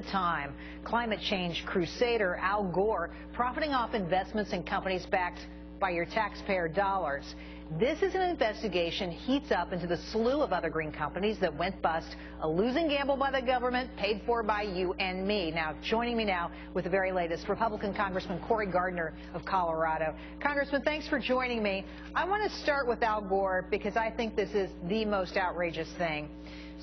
Time. Climate change crusader Al Gore profiting off investments in companies backed by your taxpayer dollars. This is an investigation heats up into the slew of other green companies that went bust, a losing gamble by the government, paid for by you and me. Now, joining me now with the very latest, Republican Congressman Congressman Gardner of Colorado. Congressman, thanks for joining me. I want to start with Al Gore because I think this is the most outrageous thing.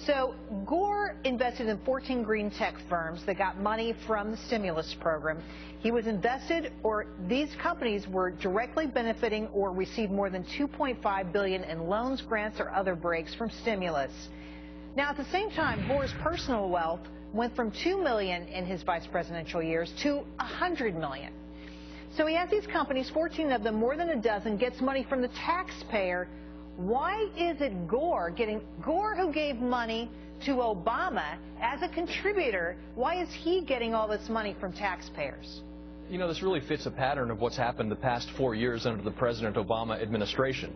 So Gore invested in 14 green tech firms that got money from the stimulus program. He was invested, or these companies were directly benefiting or received more than $2.5 billion in loans, grants, or other breaks from stimulus. Now, at the same time, Gore's personal wealth went from $2 million in his vice presidential years to $100 million. So he has these companies, 14 of them, more than a dozen, gets money from the taxpayer. Why is it Gore who gave money to Obama as a contributor, why is he getting all this money from taxpayers? You know, this really fits a pattern of what's happened the past 4 years under the President Obama administration.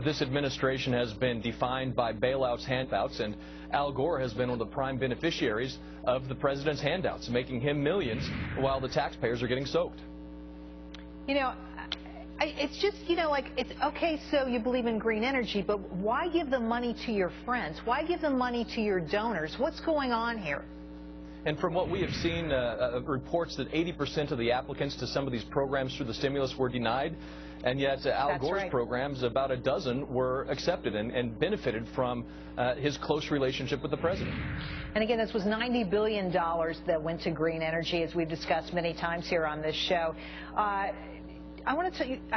This administration has been defined by bailouts, handouts, and Al Gore has been one of the prime beneficiaries of the president's handouts, making him millions while the taxpayers are getting soaked. You know, it's just, you know, like, it's okay, so you believe in green energy, but why give the money to your friends? Why give the money to your donors? What's going on here? And from what we have seen, reports that 80% of the applicants to some of these programs through the stimulus were denied, and yet Al Gore's programs, about a dozen, were accepted and benefited from his close relationship with the president. And again, this was $90 billion that went to green energy, as we've discussed many times here on this show. I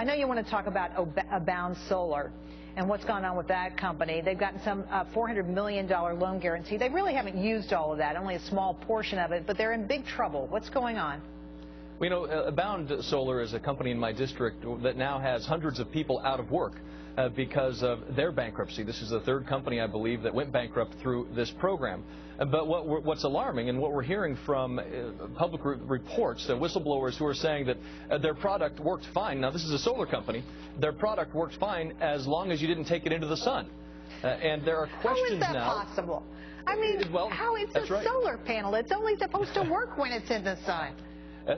know you want to talk about Abound Solar and what's gone on with that company. They've gotten some $400 million loan guarantee. They really haven't used all of that, only a small portion of it, but they're in big trouble. What's going on? Well, you know, Abound Solar is a company in my district that now has hundreds of people out of work because of their bankruptcy. This is the third company, I believe, that went bankrupt through this program. But what's alarming, and what we're hearing from public reports, whistleblowers who are saying that their product worked fine. Now, this is a solar company. Their product worked fine as long as you didn't take it into the sun. And there are questions now. How is that possible? I mean, well, how it's a solar panel. It's only supposed to work when it's in the sun.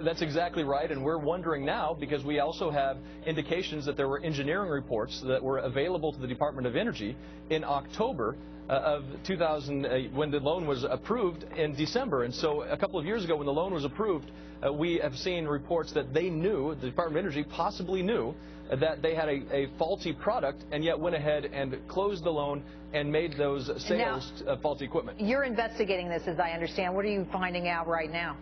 That's exactly right, and we're wondering now, because we also have indications that there were engineering reports that were available to the Department of Energy in October of 2000, when the loan was approved in December. And so a couple of years ago, when the loan was approved, we have seen reports that they knew, the Department of Energy possibly knew, that they had a faulty product, and yet went ahead and closed the loan and made those sales of faulty equipment. You're investigating this, as I understand. What are you finding out right now?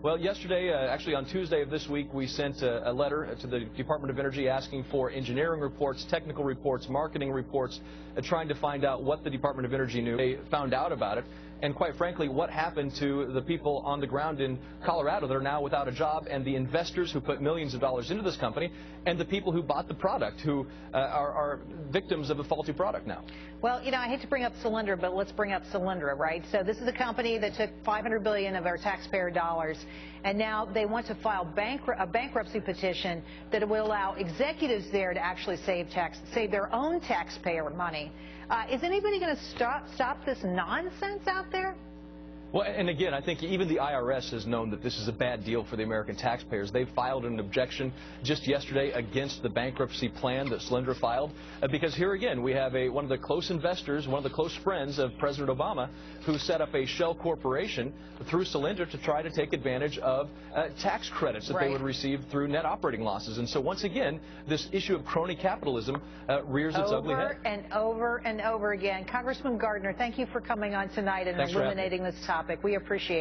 Well, yesterday, actually on Tuesday of this week, we sent a letter to the Department of Energy asking for engineering reports, technical reports, marketing reports, trying to find out what the Department of Energy knew. They found out about it, and quite frankly, what happened to the people on the ground in Colorado that are now without a job, and the investors who put millions of dollars into this company, and the people who bought the product, who are victims of a faulty product now. Well, you know, I hate to bring up Solyndra, but let's bring up Solyndra, right? So this is a company that took $500 billion of our taxpayer dollars, and now they want to file a bankruptcy petition that will allow executives there to actually save their own taxpayer money. Is anybody going to stop this nonsense out there? Well, and again, I think even the IRS has known that this is a bad deal for the American taxpayers. They filed an objection just yesterday against the bankruptcy plan that Solyndra filed, because here again, we have one of the close investors, one of the close friends of President Obama, who set up a shell corporation through Solyndra to try to take advantage of tax credits that they would receive through net operating losses. And so once again, this issue of crony capitalism rears its ugly head. Over and over and over again. Congressman Gardner, thank you for coming on tonight and illuminating this topic. We appreciate it.